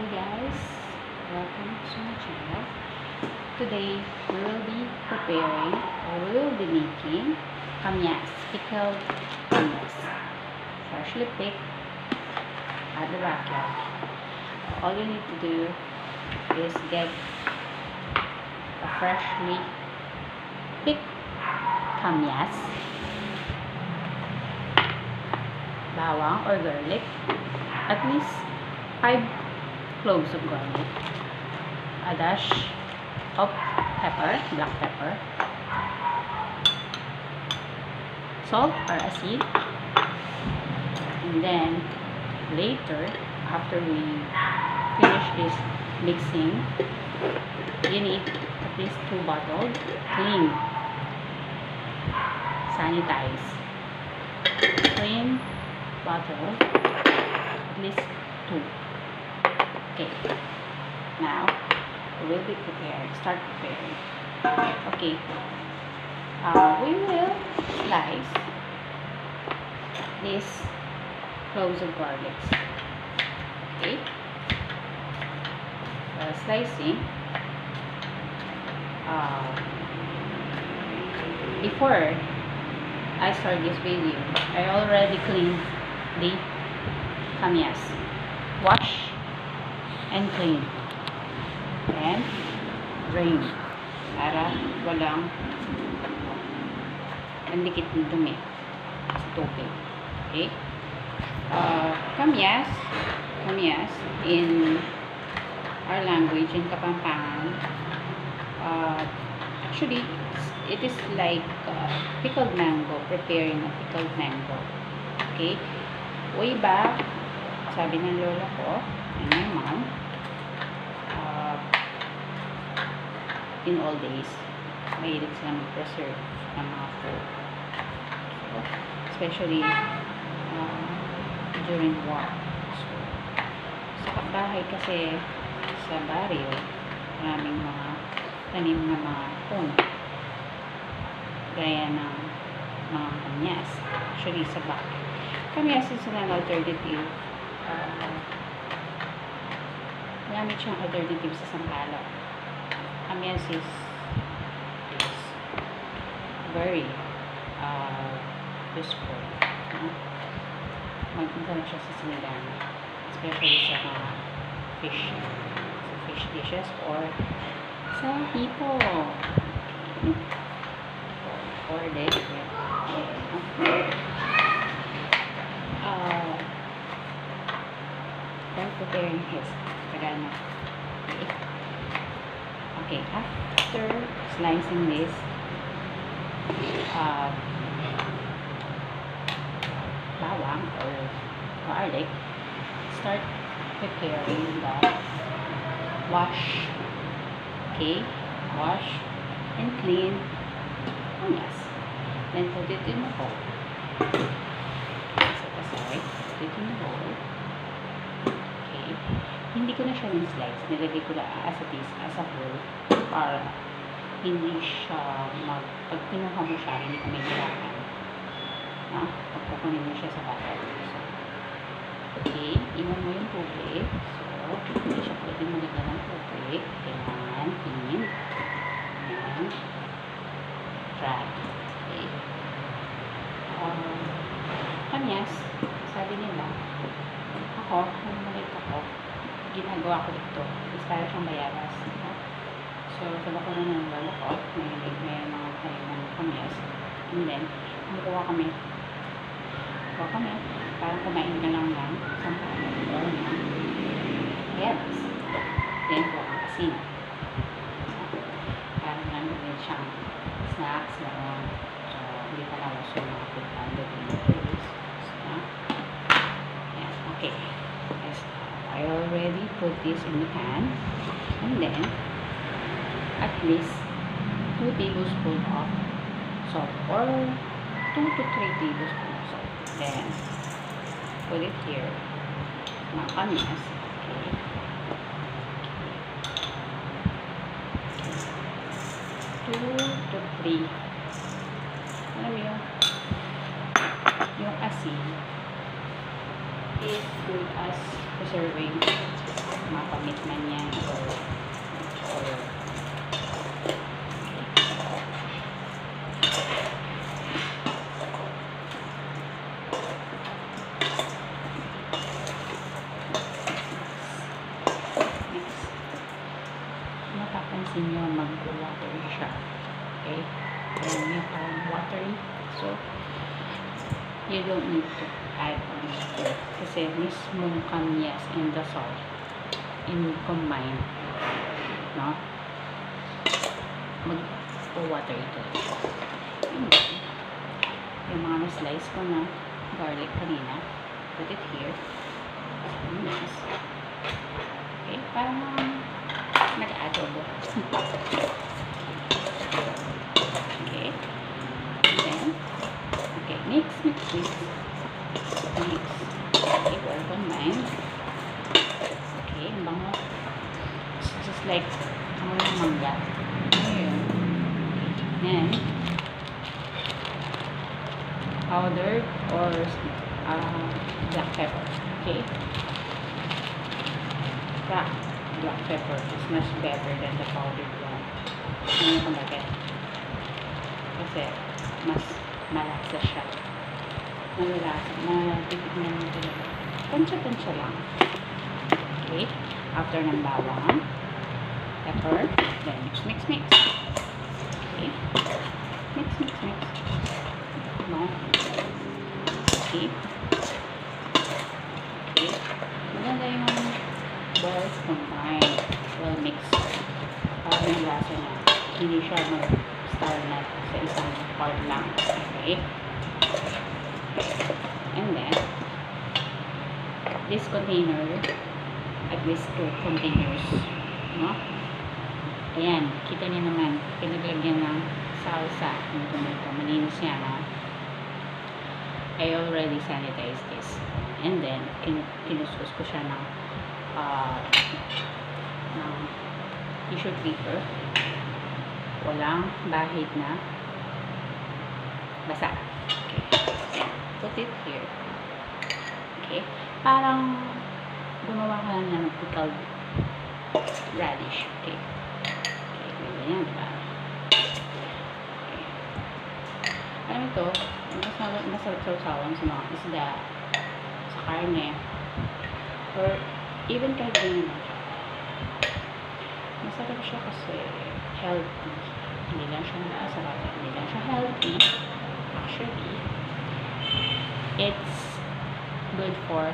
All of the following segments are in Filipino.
Hey guys, welcome to my channel. Today we will be preparing or we will be making kamyas, pickled kamyas, freshly picked at the backyard. All you need to do is get a freshly picked kamyas, bawang or garlic, at least 5 cloves of garlic, a dash of pepper, black pepper, salt or asin, and then later, after we finish this mixing, you need at least 2 bottles, clean, sanitize, clean bottle, at least 2. Okay, now we will be start preparing. Okay, we will slice this cloves of garlic. Okay, slicing. Before I start this video, I already cleaned the kamyas, wash and clean and drain para walang mandikit ng dumi sa tubig. Okay, kamyas in our language, in Kapampangan, actually it is like pickled mango, preparing a pickled mango. Okay, way back, sabi ng lola ko and my mom, in all days, mahilig sila mag-preserve ng mga food. So, especially during war. So, sa kapbahay kasi sa barrio, maraming mga tanim na mga puno. Gaya ng mga kamyas. Actually, sa bahay. Kamyas is an alternative. Gamit siyang alternative sa sampalok. Kamyas is very useful. Magpunta na siya sa sinigang, especially sa mga fish dishes or sa hipon or this. While preparing his pagano. Okay, after slicing this bawang or garlic, start preparing the wash. Okay, wash and clean kamyas. Then put it in the bowl. Set aside, put it in the bowl. Okay, hindi ko na siya slice, nilagay ko na as it is, as a whole, para hindi siya pag pinuha mo siya, hindi ka may hirapan. Pagkukunin mo siya sa bahay. So, okay, iwan mo yung tubig. So, hindi siya pwede malagyan ng tubig. Kailangan tingin and dry. Okay. Kamyas, sabi nila, nung maliit ako, ginagawa ko ito. Is para siyang bayabas. So, sa bako na ng lolo ko, may mga tayo ng kamyas. And then, kumukuha kami. Parang kumain ka lang ng sampalok or ng bayabas. Then, kuha ang asin. Parang namin siyang snacks na hindi pa lang uso mga pagkando din yung foods. Okay. I already put this in the pan, and then at least 2 tablespoons of salt or 2 to 3 tablespoons of salt. Then put it here. Mga kamyas. Okay. 2 to 3. Alam mo yung asin. is good as preserving mga commitment niya or next, mapapansin nyo mag-water siya. Okay? Ayan yung parang watery. So, you don't need to add on water. Kasi mismong kamyas and the salt in combine, no? Mag-water ito. Yung mga na-slice ko na garlic kanina, put it here. Yes. Okay, parang nag-adobo. Okay. Then, okay, mix. Okay, well combined. Okay, ang bango. It's just like, ano yung mangga. Ayun. Then, powdered or black pepper. Okay. Black pepper is much better than the powdered one. Ano kung bakit? Kasi mas malasa siya. Titignan mo talaga. Tansya lang. Okay. After ng bawang, pepper, then mix. Okay. Mix. No. Okay. Okay. Maganda yung well combined. Well mixed. Para yung lasa niya. Hindi siya mag-star na sa isang part lang. Okay. And then, this container, at least 2 containers, no? Ayan, kita niyo naman, pinaglagyan ng salsa. Ito, malinis siya, no? I already sanitized this. And then, kinuskus ko siya ng tissue paper. Walang bahid na basa. Put it here. Okay? Parang gumawa ka lang ng pickled radish. Okay? Okay, ganyan, diba? Okay. Alam ito, masarap sausawan sa mga isda, sa karne, or even kahit ganyan lang siya. Masarap siya kasi healthy. Hindi lang siya masarap. Hindi lang siya healthy. Actually, it's good for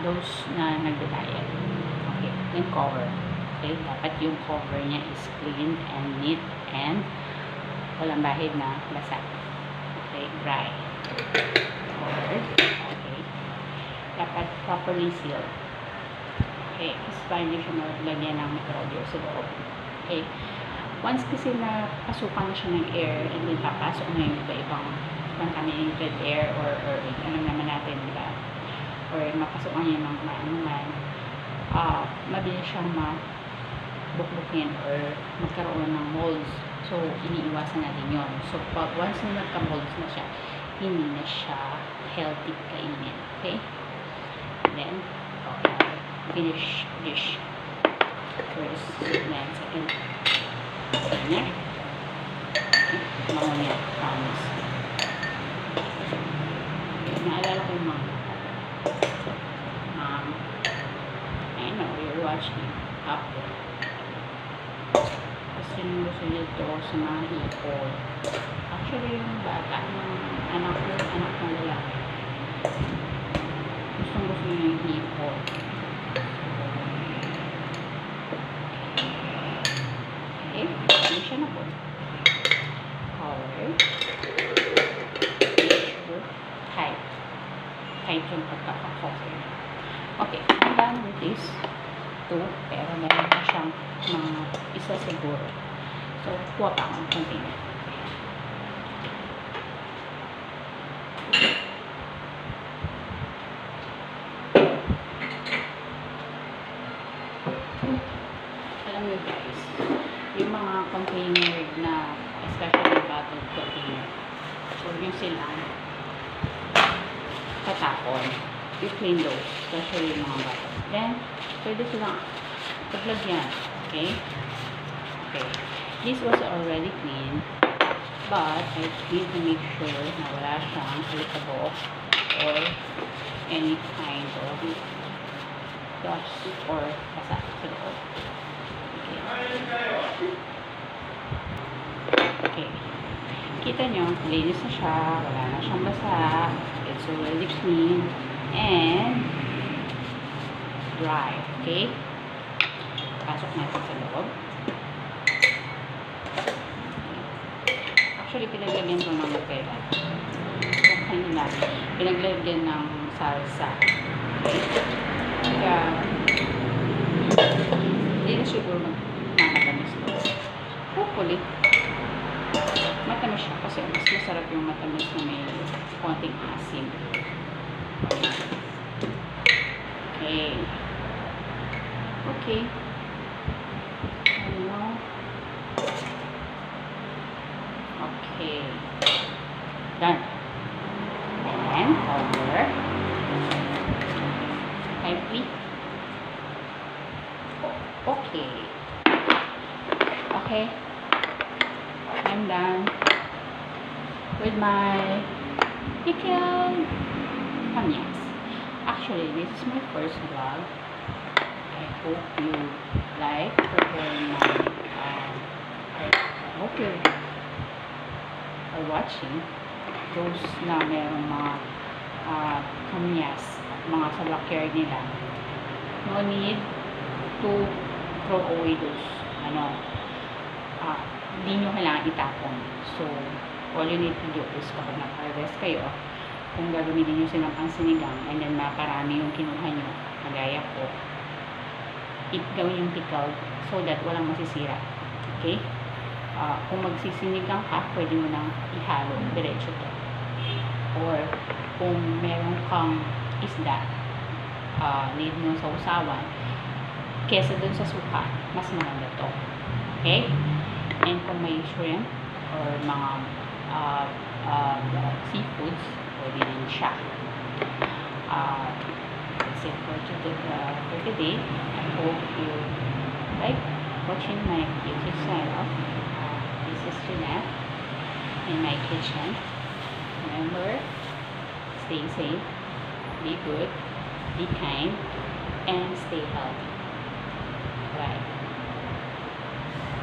those na nagda-diet. Okay, then cover. Okay, dapat yung cover niya is clean and neat and walang bahid na basa. Okay, dry. Covered. Okay. Dapat properly sealed. Okay, kasi para hindi siya malagyan ng microbial sa loob. Okay. Once kasi na pasukan na siya ng air and then papasok na yung iba-ibang contaminated air or ano naman natin, diba? Or mapasukan niya ng maanuman, mabilis siyang mabukbukin or magkaroon ng molds. So, iniiwasan natin yon. So, once na nagka-molds na siya, hindi na siya healthy kainin. Okay? And then, finish dish. First, then second. Ganyan. Bango niya. Promise. Naalala ko yung mga I know, you're watching up there. Kasi yung gusto dito sa mga hipon. Actually, yung bata, yung anak ng lalaki. Gusto niya yung hipon. Okay, hindi siya na po. Color. Type yung pagkaka-cover. Okay, I'm done with this 2, pero meron pa siyang mga isa siguro. So, kuha pa akong container. Alam nyo guys, yung mga container na, especially bottled container, so yung silang tatapon. You clean those, especially yung mga bata. Then, pwede silang paglagyan. Okay? Okay. This was already clean, but I need to make sure na wala siyang alikabok or any kind of dust or basa sa loob. Okay. Kita nyo, linis na siya, wala na siyang basa, it's already clean, and dry. Okay? Pasok natin sa loob. Actually, pinaglagyan ko ng kailan. Kanina, pinaglagyan ng salsa. Okay? Kaya, hindi na siguro magmamatamis to. Hopefully, matamis siya kasi mas masarap yung matamis na may konting asim. Okay. Okay. Ano? Okay. Done. And cover. Tightly. Okay. Okay. I'm done with my pickled kamyas. Actually, this is my first vlog. I hope you like preparing my I hope you are watching those na merong mga kamyas, mga sa backyard nila. No need to throw away those hindi nyo kailangan itapon. So, all you need to do is kapag nag-harvest kayo, kung gagamitin nyo silang pang sinigang and then makarami yung kinuha nyo, magaya po, gawin yung pickled so that walang masisira. Okay? Kung magsisinigang ka, pwede mo nang ihalo, diretso to. Or, kung meron kang isda, need mo sa usawan, kesa dun sa suka, mas maganda to. Okay? And kung may shrimp or mga seafoods, pwede din siya. That's it for today. I hope you like watching my YouTube channel. This is Jeanette in my kitchen. Remember, stay safe, be good, be kind, and stay healthy.